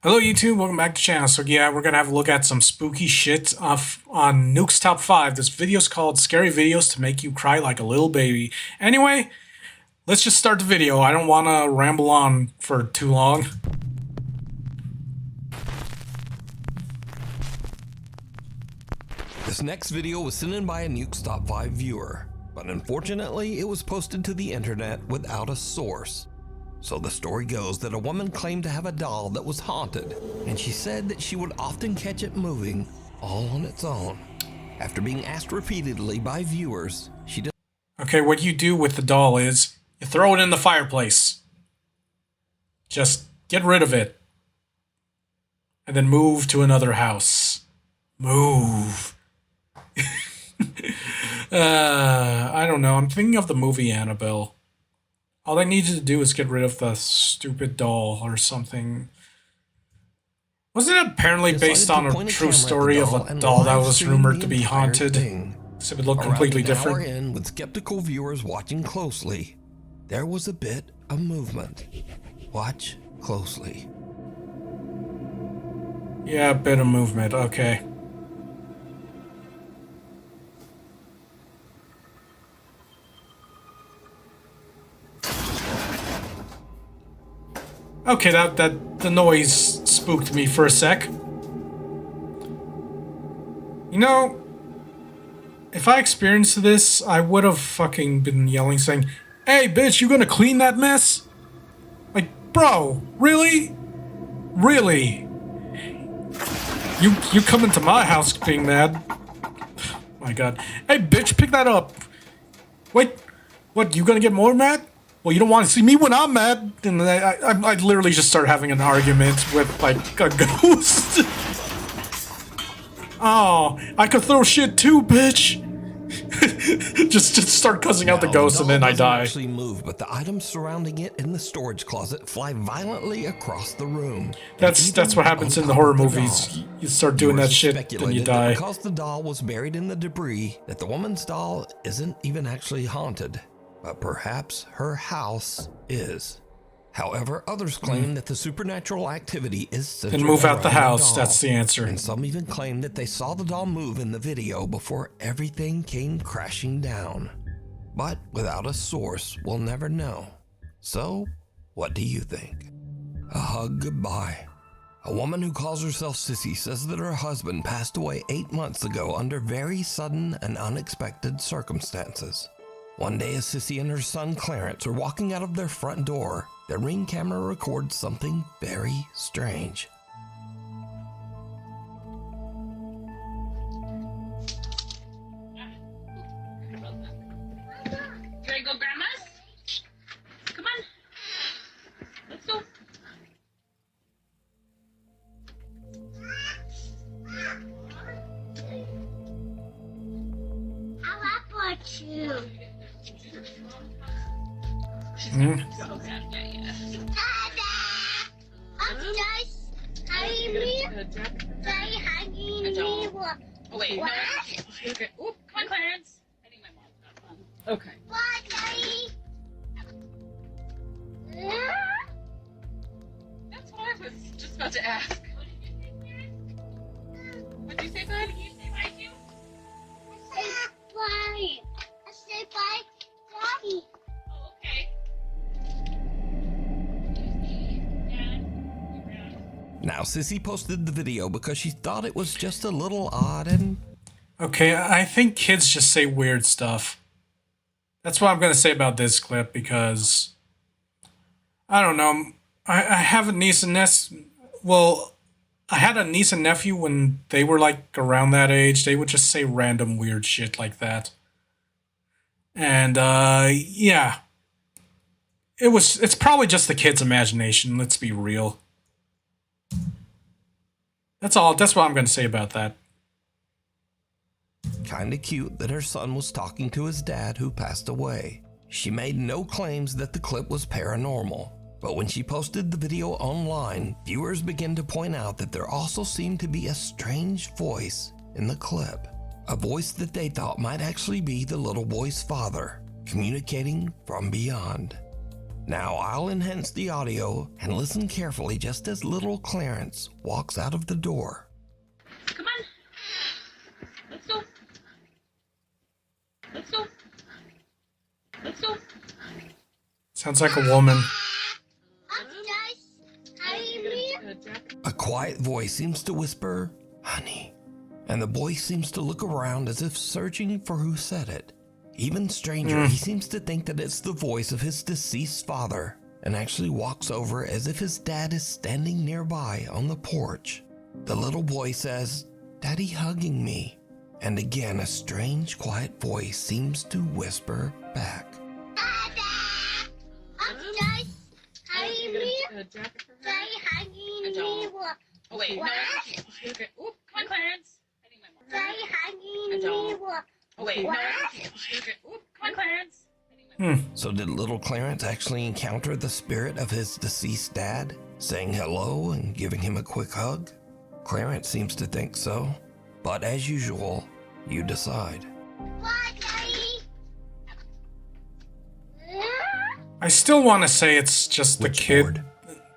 Hello YouTube, welcome back to the channel. So yeah, we're gonna have a look at some spooky shit on Nuke's Top 5. This video's called Scary Videos to Make You Cry Like a Little Baby. Anyway, let's just start the video. I don't wanna ramble on for too long. This next video was sent in by a Nuke's Top 5 viewer, but unfortunately it was posted to the internet without a source. So the story goes that a woman claimed to have a doll that was haunted, and she said that she would often catch it moving all on its own. After being asked repeatedly by viewers, she Okay, what you do with the doll is, you throw it in the fireplace. Just get rid of it. And then move to another house. Move. I don't know, I'm thinking of the movie Annabelle. All I needed to do is get rid of the stupid doll or something. Wasn't it apparently based on a true story of a doll that was rumored to be haunted? Except it looked completely different. Around an hour in, with skeptical viewers watching closely, there was a bit of movement. Watch closely. Yeah, a bit of movement, okay. Okay, the noise spooked me for a sec. You know, if I experienced this, I would have fucking been yelling saying, "Hey bitch, you gonna clean that mess?" Like, bro, really? Really? You come into my house being mad. My god. Hey bitch, pick that up. Wait, what, you gonna get more mad? Well, you don't want to see me when I'm mad. And I literally just start having an argument with, like, a ghost. Oh, I could throw shit too, bitch. just start cussing out the ghost and then I die. Actually move, but the items surrounding it in the storage closet fly violently across the room. That's what happens in the horror movies. You start doing that shit, then you die. Because the doll was buried in the debris, that the woman's doll isn't even actually haunted. But perhaps her house is. However, others claim that the supernatural activity is centered Then move out the around house, doll, that's the answer. And some even claim that they saw the doll move in the video before everything came crashing down. But without a source, we'll never know. So, what do you think? A hug goodbye. A woman who calls herself Sissy says that her husband passed away 8 months ago under very sudden and unexpected circumstances. One day, as Sissy and her son Clarence are walking out of their front door, their Ring camera records something very strange. Can I go, Grandma's? Come on. Let's go. I want you. Mm. Oh, wait. No. Okay. Oop, come on, Clarence. I think my mom's got one. Okay. That's what I was just about to ask. What did you say, bud? Did you say bye too? I said bye, Daddy. Oh, okay. Now, Sissy posted the video because she thought it was just a little odd and... Okay, I think kids just say weird stuff. That's what I'm gonna say about this clip, because I don't know. I have a niece and well, I had a niece and nephew when they were like around that age. They would just say random weird shit like that. And yeah. It's probably just the kid's imagination, let's be real. That's all. That's what I'm going to say about that. Kinda cute that her son was talking to his dad who passed away. She made no claims that the clip was paranormal, but when she posted the video online, viewers began to point out that there also seemed to be a strange voice in the clip. A voice that they thought might actually be the little boy's father, communicating from beyond. Now I'll enhance the audio and listen carefully just as little Clarence walks out of the door. Come on. Let's go. Let's go. Let's go. Sounds like a woman. A quiet voice seems to whisper, "Honey," and the boy seems to look around as if searching for who said it. Even stranger, he seems to think that it's the voice of his deceased father, and actually walks over as if his dad is standing nearby on the porch. The little boy says, "Daddy hugging me," and again a strange quiet voice seems to whisper back. Oh, wait. No. Okay. Oop, come on, Clarence. I need my more. Oh, wait. No. Okay. Oop, come on, Clarence. I need my more. So did little Clarence actually encounter the spirit of his deceased dad, saying hello and giving him a quick hug? Clarence seems to think so, but as usual, you decide. I still want to say it's just the kid. Board.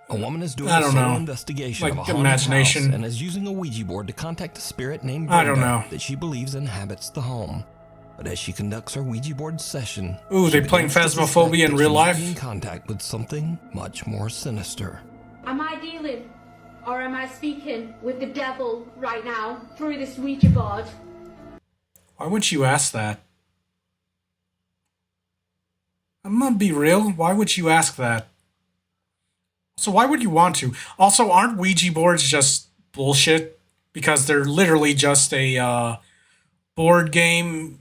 A woman is doing I a don't solo know. investigation Like of a haunted imagination. house and is using a Ouija board to contact a spirit named I don't Brenda know. that she believes inhabits the home. But as she conducts her Ouija board session, Ooh, she they playing begins to Phasmophobia suspect in that real she might life? be in contact with something much more sinister. Am I dealing or am I speaking with the devil right now through this Ouija board? Why would you ask that? I'm gonna be real. Why would you ask that? So why would you want to? Also, aren't Ouija boards just bullshit? Because they're literally just a board game.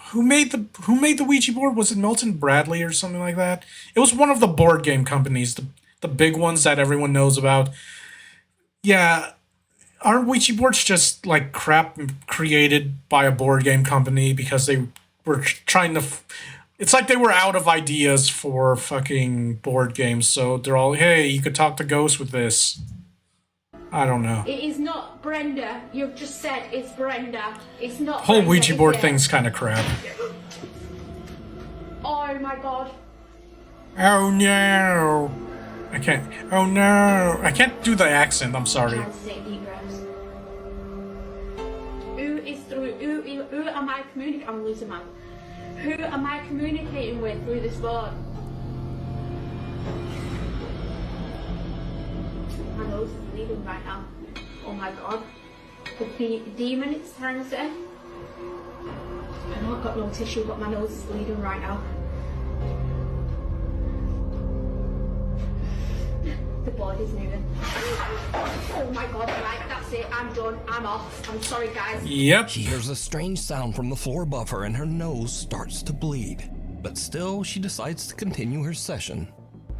Who made the Ouija board? Was it Milton Bradley or something like that? It was one of the board game companies, the big ones that everyone knows about. Yeah, aren't Ouija boards just like crap created by a board game company because they were trying to. It's like they were out of ideas for fucking board games, so they're all, hey, you could talk to ghosts with this. I don't know. It is not Brenda. You've just said it's Brenda. It's not Whole Brenda, Ouija is board it? thing's kind of crap. Oh my god. Oh no. I can't. Oh no. I can't do the accent, I'm sorry. Trying to take deep breaths. Who am I communicating? I'm losing my. Who am I communicating with through this board? My nose is bleeding right now. Oh my god. The demon it's trying to say. I know I've got no tissue, but my nose is bleeding right now. The board is moving. Oh my god, right, that's it. I'm done. I'm off. I'm sorry, guys. Yep. She hears a strange sound from the floor above her and her nose starts to bleed. But still, she decides to continue her session.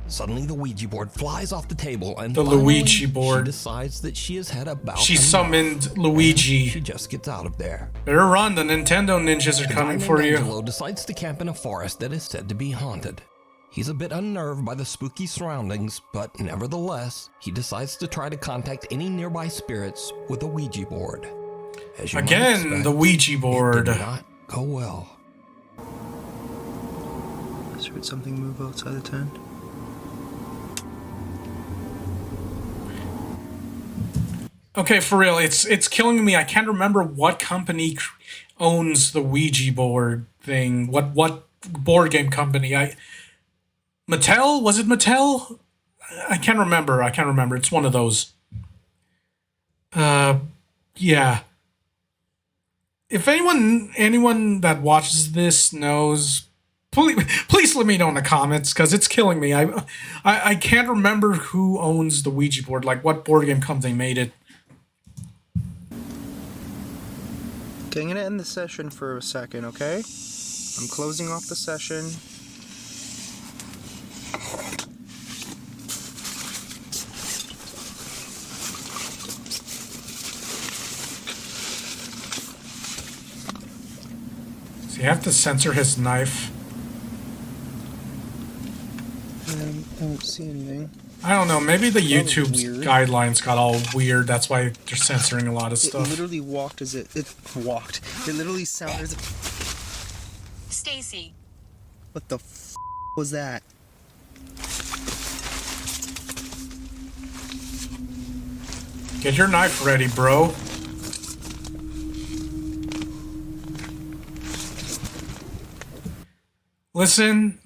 Suddenly, the Ouija board flies off the table and The finally, Luigi board. she decides that she has had about She enough. summoned Luigi. She just gets out of there. Better run, the Nintendo ninjas are The coming guy for named you. Angelo decides to camp in a forest that is said to be haunted. He's a bit unnerved by the spooky surroundings, but nevertheless, he decides to try to contact any nearby spirits with a Ouija board. As you might Again, expect, the Ouija it board. did not go well. Just heard something move outside the tent. Okay, for real, it's killing me. I can't remember what company owns the Ouija board thing. What board game company? Mattel? Was it Mattel? I can't remember. It's one of those. Yeah. If anyone that watches this knows, please let me know in the comments because it's killing me. I can't remember who owns the Ouija board. Like what board game company made it. Okay, I'm gonna end the session for a second, okay? I'm closing off the session. So you have to censor his knife. I don't see anything. I don't know. Maybe the was YouTube's weird. guidelines got all weird. That's why they're censoring a lot of It stuff. literally walked as it walked. It literally sounded as if. Stacy. What the f? was that? Get your knife ready, bro. Listen.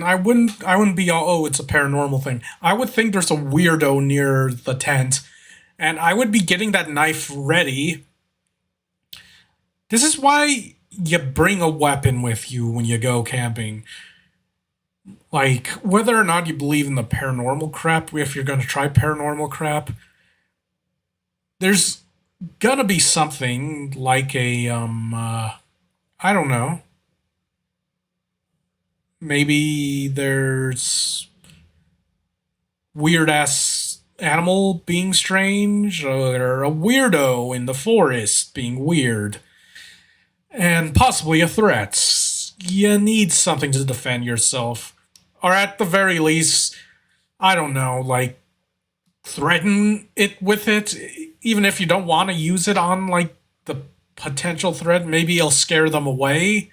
I wouldn't be all, oh, it's a paranormal thing. I would think there's a weirdo near the tent, and I would be getting that knife ready. This is why you bring a weapon with you when you go camping. Like, whether or not you believe in the paranormal crap, if you're gonna try paranormal crap, there's gonna be something like a, I don't know. Maybe there's weird ass animal being strange, or a weirdo in the forest being weird, and possibly a threat. You need something to defend yourself. Or at the very least, I don't know, like, threaten it with it. Even if you don't want to use it on, like, the potential threat, maybe it'll scare them away.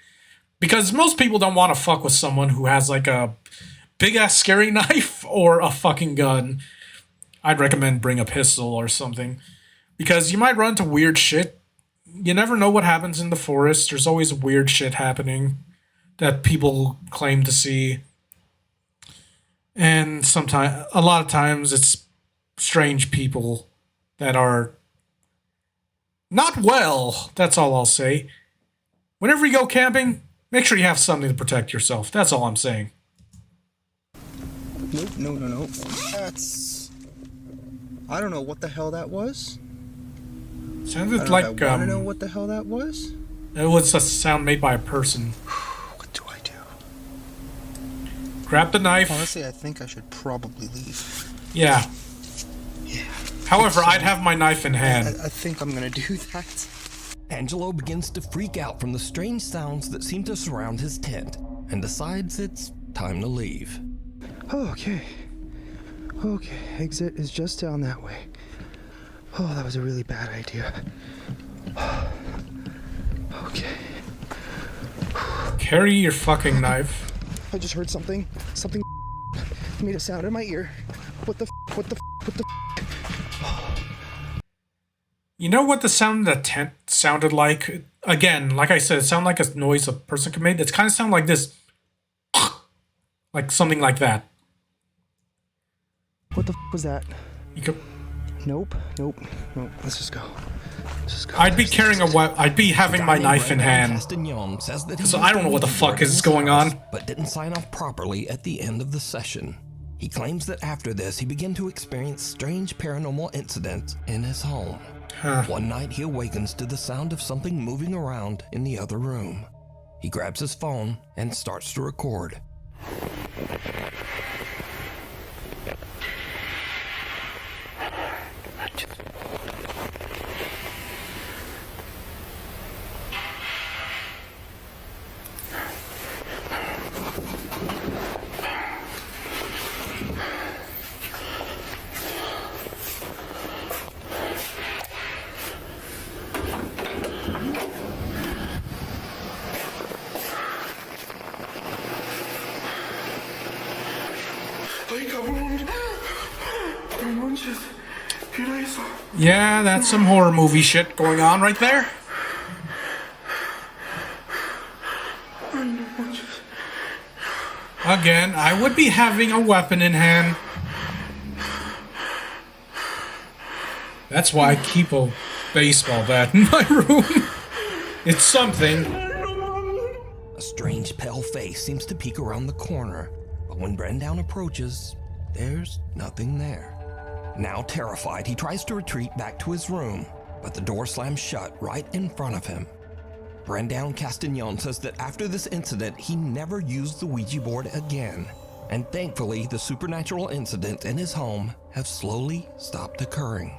Because most people don't want to fuck with someone who has, like, a big-ass scary knife or a fucking gun. I'd recommend bring a pistol or something. Because you might run into weird shit. You never know what happens in the forest. There's always weird shit happening that people claim to see. And a lot of times, it's strange people that are not well. That's all I'll say. Whenever you go camping, make sure you have something to protect yourself. That's all I'm saying. Nope, no. That's... I don't know what the hell that was. Sounded like, I want to know what the hell that was. it was a sound made by a person. What do I do? Grab the knife. Honestly, I think I should probably leave. Yeah. Yeah. However, I'd have my knife in hand. I think I'm gonna do that. Angelo begins to freak out from the strange sounds that seem to surround his tent and decides it's time to leave. Okay, exit is just down that way. Oh, that was a really bad idea. Okay. Carry your fucking knife. I just heard something made a sound in my ear. What the You know what the sound of the tent sounded like? Again, like I said, it sounded like a noise a person could make. It kind of sounded like this. Like something like that. What the was that? You could... Nope. Let's just go. I'd be carrying I'd be having my knife in hand. So I don't know what the fuck is going on. But didn't sign off properly at the end of the session. He claims that after this, he began to experience strange paranormal incidents in his home. One night, he awakens to the sound of something moving around in the other room. He grabs his phone and starts to record. Yeah, that's some horror movie shit going on right there. Again, I would be having a weapon in hand. That's why I keep a baseball bat in my room. It's something. A strange pale face seems to peek around the corner, but when Brendown approaches, there's nothing there. Now terrified, he tries to retreat back to his room, but the door slams shut right in front of him. Brendown Castagnon says that after this incident, he never used the Ouija board again, and thankfully, the supernatural incidents in his home have slowly stopped occurring.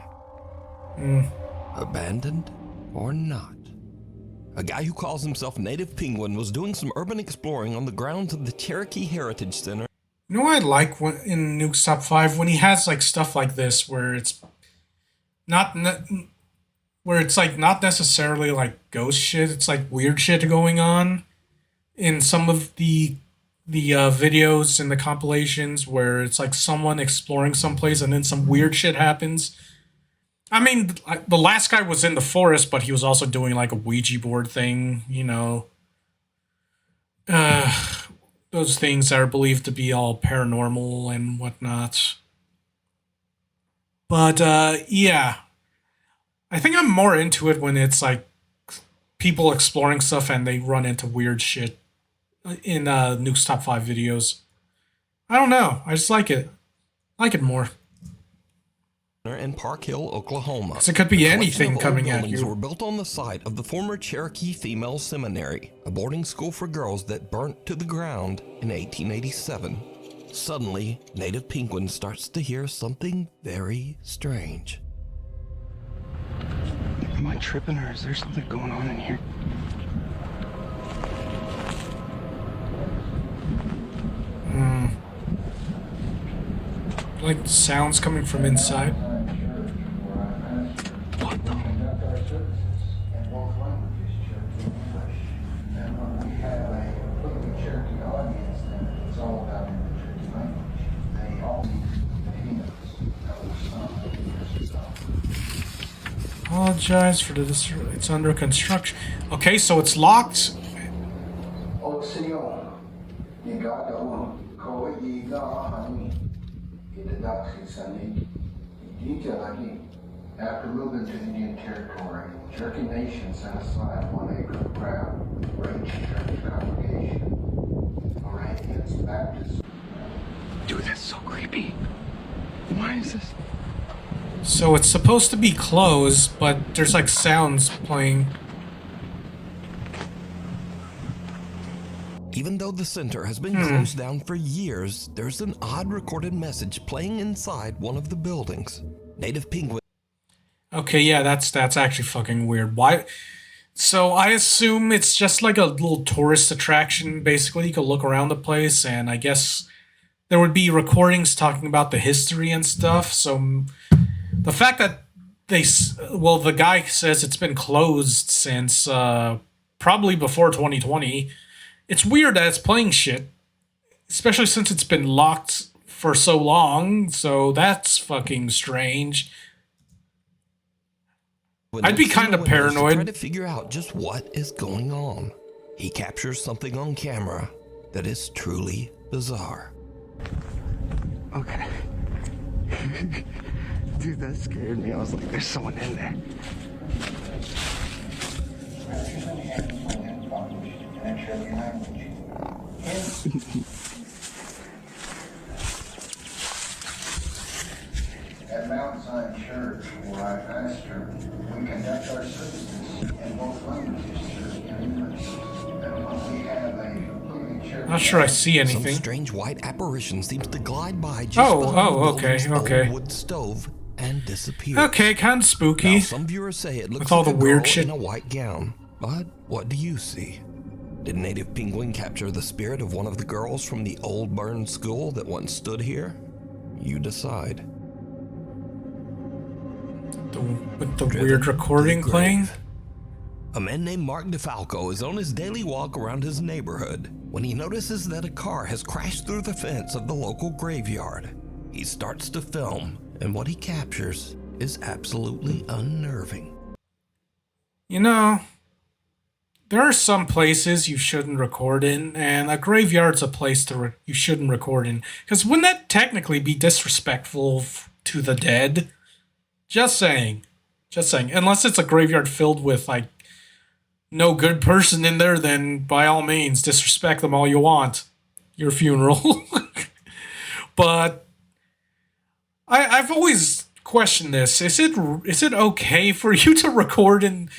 Abandoned or not? A guy who calls himself Native Penguin was doing some urban exploring on the grounds of the Cherokee Heritage Center. You know what I like in Nuke's Top 5? When he has like stuff like this where it's where it's like not necessarily like ghost shit, it's like weird shit going on in some of the the videos and the compilations where it's like someone exploring someplace and then some weird shit happens. I mean, the last guy was in the forest, but he was also doing like a Ouija board thing, you know. Those things are believed to be all paranormal and whatnot. But yeah, I think I'm more into it when it's like people exploring stuff and they run into weird shit in Nuke's top 5 videos. I don't know. I just like it. I like it more. In Park Hill, Oklahoma. 'Cause it could be The anything collection of coming old at buildings you. were built on the site of the former Cherokee Female Seminary, a boarding school for girls that burnt to the ground in 1887. Suddenly, Native Penguin starts to hear something very strange. Am I tripping or is there something going on in here? Like sounds coming from inside. What the? Apologize for this. It's under construction. Okay, so it's locked. After moving to Indian territory, Cherokee Nation set aside 1 acre of ground for each church congregation. Moravians, Baptists. Dude, that's so creepy. Why is this? So it's supposed to be closed, but there's like sounds playing. Even though the center has been closed down for years, there's an odd recorded message playing inside one of the buildings. Native Penguin. Okay, yeah, that's actually fucking weird. Why? So I assume it's just like a little tourist attraction. Basically, you could look around the place, and I guess there would be recordings talking about the history and stuff. So the fact that the guy says it's been closed since probably before 2020. It's weird that it's playing shit, especially since it's been locked for so long. So that's fucking strange. I'd be kind of paranoid. Try to figure out just what is going on. He captures something on camera that is truly bizarre. Okay. Dude, that scared me. I was like, there's someone in there. At Mount Zion Church, where I pastor, we conduct our services in both languages, Cherokee and English. And we have a completely Cherokee. Not sure I see Some anything. strange white apparition seems to glide by just Oh, behind the okay, building's okay. old wood stove and disappear. Okay, kind of spooky. Now, some viewers say it looks With all like the a weird girl shit. in a white gown. But what do you see? Did Native Penguin capture the spirit of one of the girls from the old burned school that once stood here? You decide. With the Driven weird to the recording grave. playing. A man named Mark DeFalco is on his daily walk around his neighborhood when he notices that a car has crashed through the fence of the local graveyard. He starts to film, and what he captures is absolutely unnerving. You know, there are some places you shouldn't record in, and a graveyard's a place you shouldn't record in. Because wouldn't that technically be disrespectful to the dead? Just saying. Just saying. Unless it's a graveyard filled with, like, no good person in there, then by all means, disrespect them all you want. Your funeral. But I've always questioned this. Is it okay for you to record in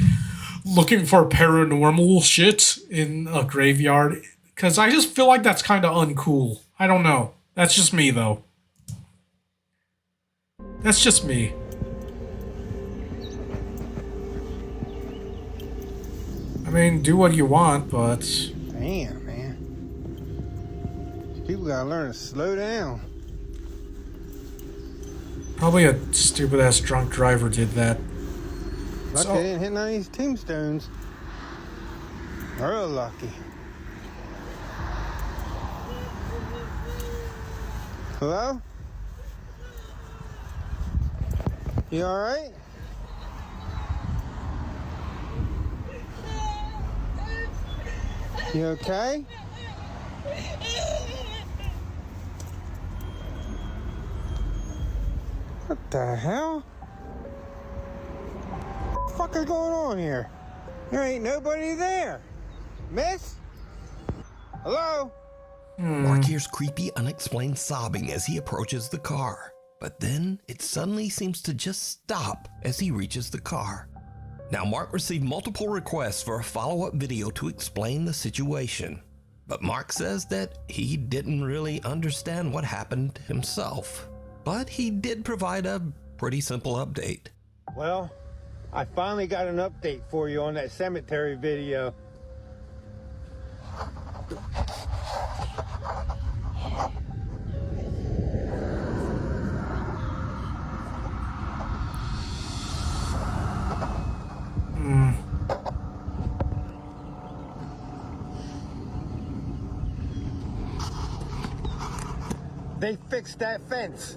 looking for paranormal shit in a graveyard? Because I just feel like that's kind of uncool. I don't know. That's just me, though. That's just me. I mean, do what you want, but... Damn, man. People gotta learn to slow down. Probably a stupid-ass drunk driver did that. Lucky So- they didn't hit none of these tombstones. Real lucky. Hello? You alright? You okay? What the hell? What the fuck is going on here? There ain't nobody there. Miss? Hello? Mark hears creepy, unexplained sobbing as he approaches the car. But then it suddenly seems to just stop as he reaches the car. Now, Mark received multiple requests for a follow-up video to explain the situation. But Mark says that he didn't really understand what happened himself. But he did provide a pretty simple update. Well, I finally got an update for you on that cemetery video. They fixed that fence.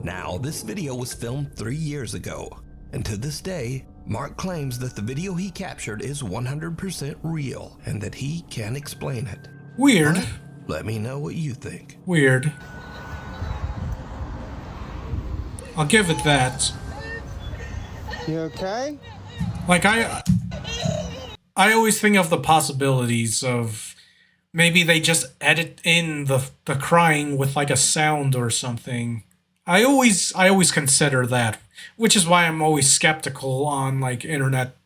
Now, this video was filmed 3 years ago, and to this day, Mark claims that the video he captured is 100% real and that he can explain it. Weird. But let me know what you think. Weird. I'll give it that. You okay? Like, I always think of the possibilities of maybe they just edit in the crying with like a sound or something. I always consider that, which is why I'm always skeptical on like internet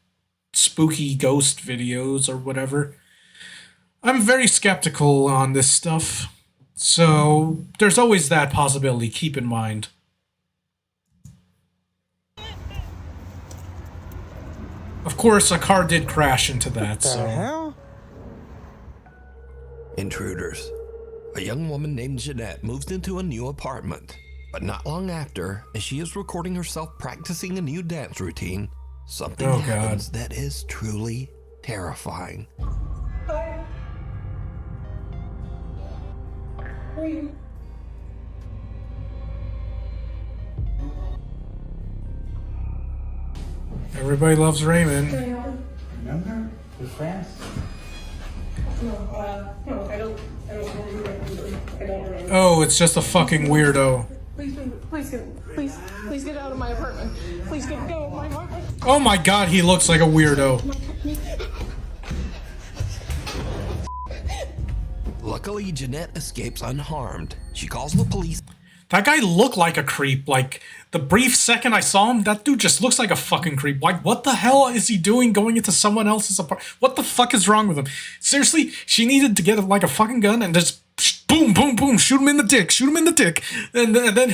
spooky ghost videos or whatever. I'm very skeptical on this stuff. So there's always that possibility, keep in mind. Of course, a car did crash into that, What the so... hell? Intruders. A young woman named Jeanette moves into a new apartment. But not long after, as she is recording herself practicing a new dance routine, something happens that is truly terrifying. Everybody loves Raymond. Remember? We're friends. No, I don't remember. Oh, it's just a fucking weirdo. Please get out of my apartment. Please go of my apartment. Oh my god, he looks like a weirdo. Luckily, Jeanette escapes unharmed. She calls the police. That guy looked like a creep. Like, the brief second I saw him, that dude just looks like a fucking creep. Like, what the hell is he doing going into someone else's apartment? What the fuck is wrong with him? Seriously, she needed to get like a fucking gun and just boom, boom, boom, shoot him in the dick, and then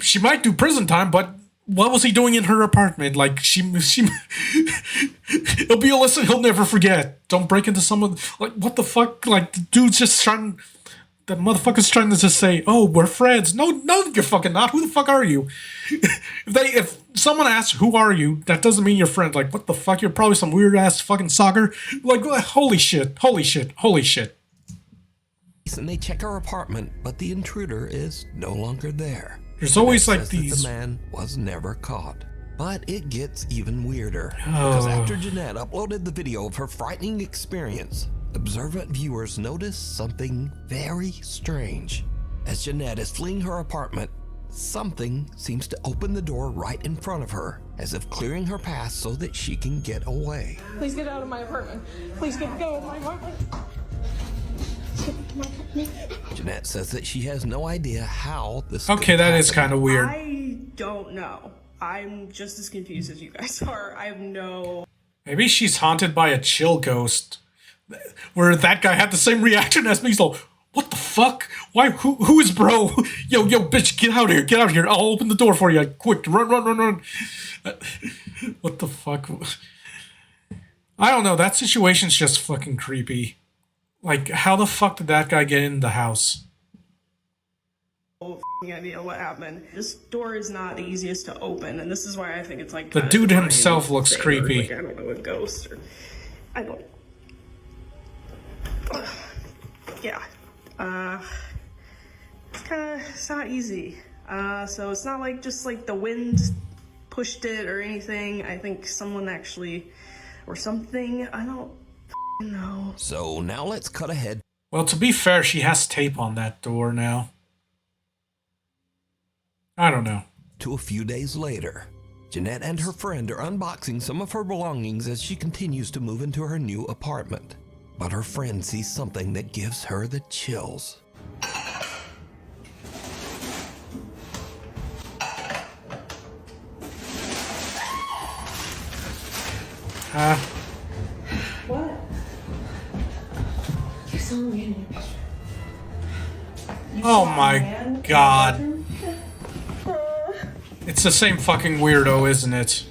she might do prison time, but what was he doing in her apartment? Like, it'll be a lesson he'll never forget. Don't break into someone, like, what the fuck? Like, the dude's just trying... That motherfucker's trying to just say, "Oh, we're friends." No, you're fucking not. Who the fuck are you? If someone asks, "Who are you?" that doesn't mean you're friends. Like, what the fuck? You're probably some weird ass fucking soccer. Like, holy shit. And they check her apartment, but the intruder is no longer there. There's always Jeanette like says that these. the man was never caught. But it gets even weirder. Because after Jeanette uploaded the video of her frightening experience, observant viewers notice something very strange. As Jeanette is fleeing her apartment, something seems to open the door right in front of her, as if clearing her path so that she can get away. Please get out of my apartment. Please go of my apartment. Jeanette says that she has no idea how this Okay, that is kind of weird. I don't know. I'm just as confused as you guys are. I have no... Maybe she's haunted by a chill ghost. Where that guy had the same reaction as me. He's like, what the fuck? Why? Who is bro? Yo, bitch, get out of here. I'll open the door for you. Quick, run. What the fuck? I don't know. That situation's just fucking creepy. Like, how the fuck did that guy get in the house? idea what happened. This door is not the easiest to open, and this is why I think it's like... The dude himself looks creepy. Like, I don't know, a ghost or... I don't... yeah. It's not easy. So it's not like just like the wind pushed it or anything. I think someone actually, or something, I don't know. So now let's cut ahead. Well, to be fair, she has tape on that door now. I don't know. To a few days later, Jeanette and her friend are unboxing some of her belongings as she continues to move into her new apartment. But her friend sees something that gives her the chills. What? There's someone in here. Oh my god. It's the same fucking weirdo, isn't it?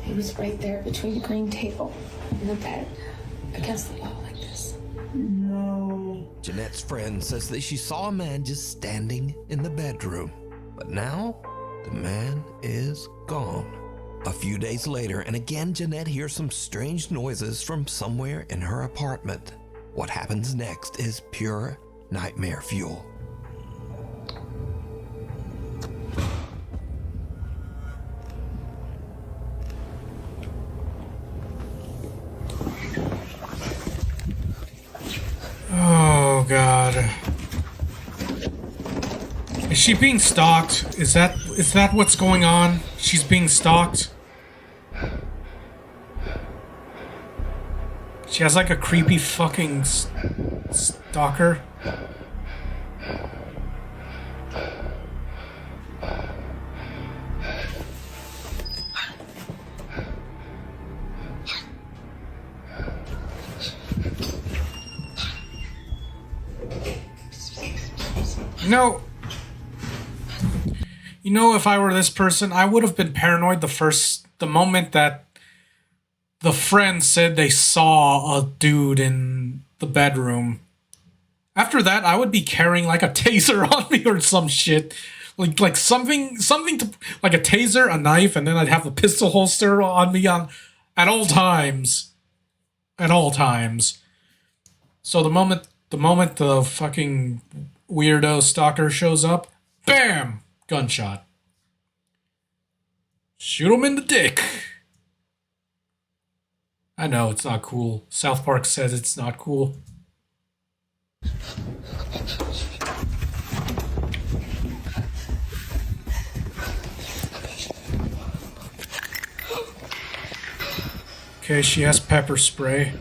He was right there between the green table and the bed, against the wall like this. No. Jeanette's friend says that she saw a man just standing in the bedroom. But now, the man is gone. A few days later, and again Jeanette hears some strange noises from somewhere in her apartment. What happens next is pure nightmare fuel. Oh god. Is she being stalked? Is that what's going on? She's being stalked? She has like a creepy fucking stalker. No. You know, if I were this person, I would have been paranoid the moment that the friend said they saw a dude in the bedroom. After that, I would be carrying like a taser on me or some shit. Like something to, like a taser, a knife, and then I'd have the pistol holster on me at all times. At all times. So the moment the fucking weirdo stalker shows up, bam! Gunshot. Shoot him in the dick. I know, it's not cool. South Park says it's not cool. Okay, she has pepper spray.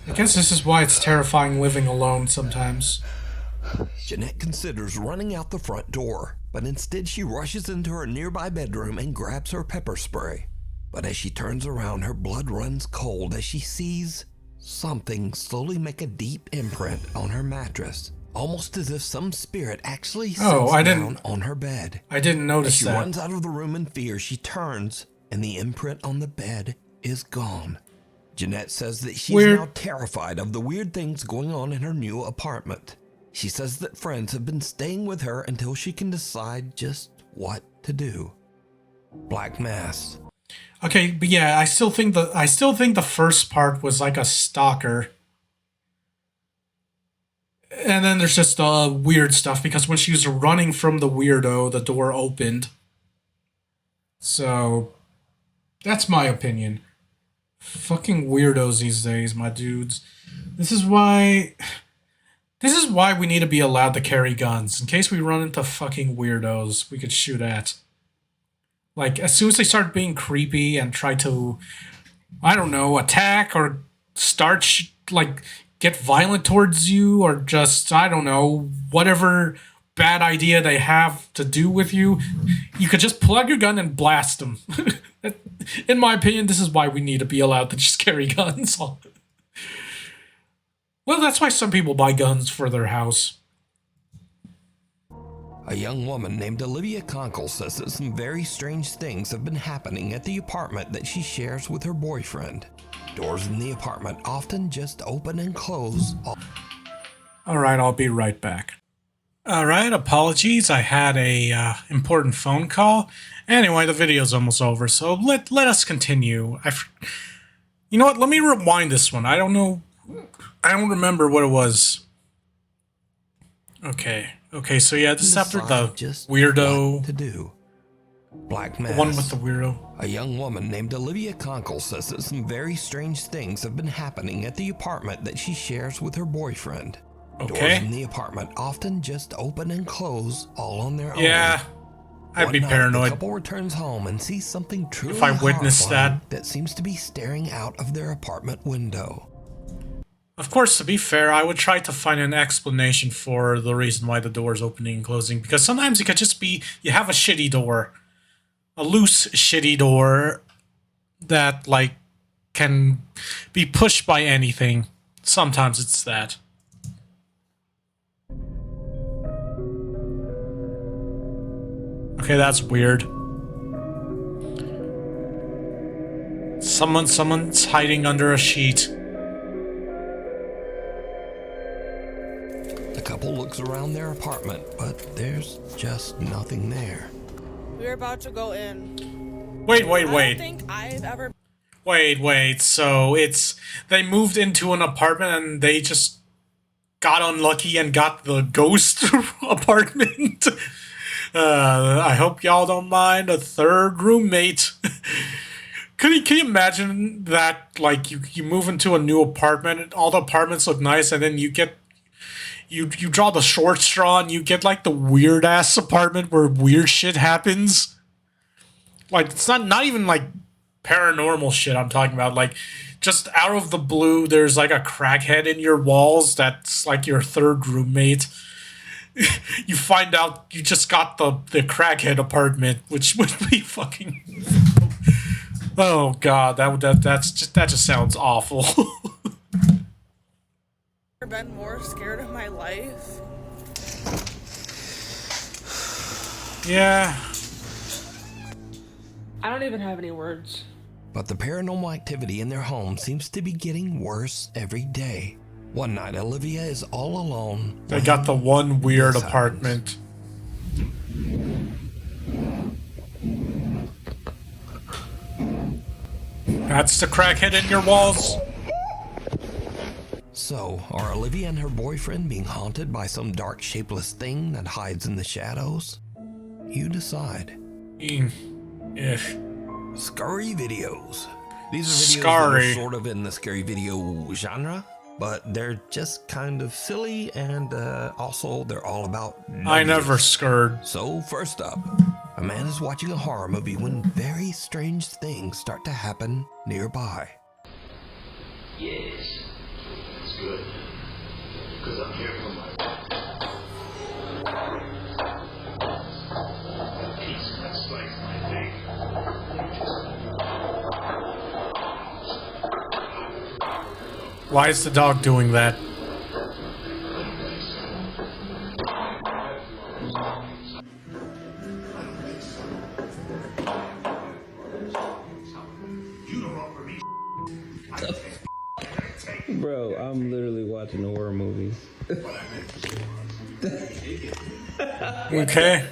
I guess this is why it's terrifying living alone sometimes. Jeanette considers running out the front door, but instead she rushes into her nearby bedroom and grabs her pepper spray. But as she turns around, her blood runs cold as she sees something slowly make a deep imprint on her mattress, almost as if some spirit actually sits down on her bed. I didn't notice as she that. runs out of the room in fear, she turns, and the imprint on the bed is gone. Jeanette says that she's now terrified of the weird things going on in her new apartment. She says that friends have been staying with her until she can decide just what to do. Black Mass. Okay, but yeah, I still think the first part was like a stalker. And then there's just weird stuff because when she was running from the weirdo, the door opened. So that's my opinion. Fucking weirdos these days, my dudes. This is why we need to be allowed to carry guns. In case we run into fucking weirdos we could shoot at. Like, as soon as they start being creepy and try to, I don't know, attack or start, get violent towards you or just, I don't know, whatever bad idea they have to do with you, you could just plug your gun and blast them. In my opinion, this is why we need to be allowed to just carry guns. Well, that's why some people buy guns for their house. A young woman named Olivia Conkle says that some very strange things have been happening at the apartment that she shares with her boyfriend. Doors in the apartment often just open and close. Alright, I'll be right back. Alright, apologies. I had a important phone call. Anyway, the video's almost over, so let us continue. You know what? Let me rewind this one. I don't know. I don't remember what it was. Okay, so yeah, this is after the weirdo. To do. Black Mass. The one with the weirdo. A young woman named Olivia Conkle says that some very strange things have been happening at the apartment that she shares with her boyfriend. Okay. Doors in the apartment often just open and close all on their own. Yeah, I'd be paranoid. The couple returns home and sees something truly if I witnessed that seems to be staring out of their apartment window. Of course, to be fair, I would try to find an explanation for the reason why the door is opening and closing, because sometimes it could just be you have a shitty door. A loose, shitty door that, like, can be pushed by anything. Sometimes it's that. Okay, that's weird. Someone's hiding under a sheet. The couple looks around their apartment, but there's just nothing there. We're about to go in. Wait. I don't think I've ever... Wait. So they moved into an apartment and they just got unlucky and got the ghost apartment. I hope y'all don't mind a third roommate. Can you imagine that? Like you move into a new apartment, and all the apartments look nice, and then you draw the short straw, and you get like the weird ass apartment where weird shit happens. Like it's not even like paranormal shit I'm talking about. Like just out of the blue, there's like a crackhead in your walls that's like your third roommate. You find out you just got the crackhead apartment, which would be fucking. Oh god, that just sounds awful. I've been more scared of my life. Yeah. I don't even have any words. But the paranormal activity in their home seems to be getting worse every day. One night, Olivia is all alone. They got the one weird apartment. That's the crackhead in your walls. So, are Olivia and her boyfriend being haunted by some dark, shapeless thing that hides in the shadows? You decide. Scary videos. These are videos that are sort of in the scary video genre, but they're just kind of silly, and also they're all about I never scared. So first up, a man is watching a horror movie when very strange things start to happen nearby. Yes, it's good, because I'm here for my piece that slice my leg. Why is the dog doing that? Bro, I'm literally watching a horror movie. Okay.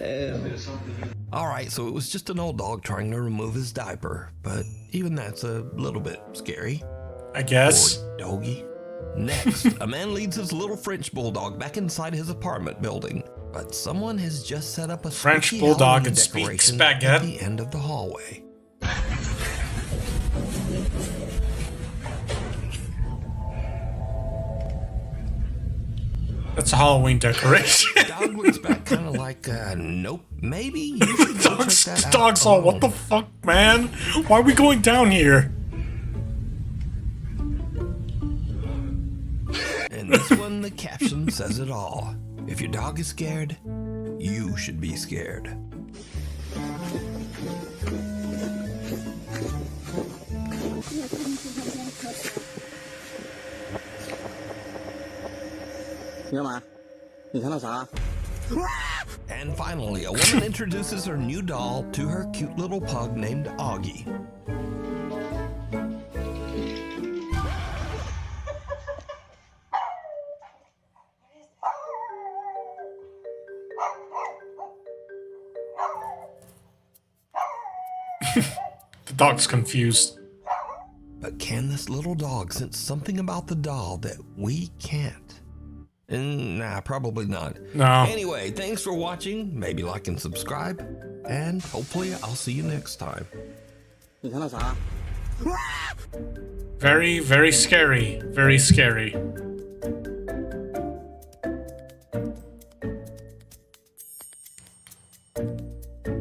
Alright, so it was just an old dog trying to remove his diaper, but even that's a little bit scary. I guess. Poor doggy. Next, a man leads his little French bulldog back inside his apartment building, but someone has just set up a French bulldog and speaks baguette at the end of the hallway. That's a Halloween decoration. The dog looks back kind of like, nope, maybe you should go check that out. Dog's all, what the fuck, man? Why are we going down here? In this one, the caption says it all. If your dog is scared, you should be scared. And finally, a woman introduces her new doll to her cute little pug named Augie. The dog's confused. But can this little dog sense something about the doll that we can't? Nah, probably not. No. Anyway, thanks for watching. Maybe like and subscribe. And hopefully I'll see you next time. Very, very scary. Very scary.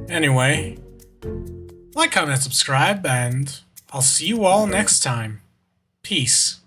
Anyway, like, comment, and subscribe, and I'll see you all next time. Peace.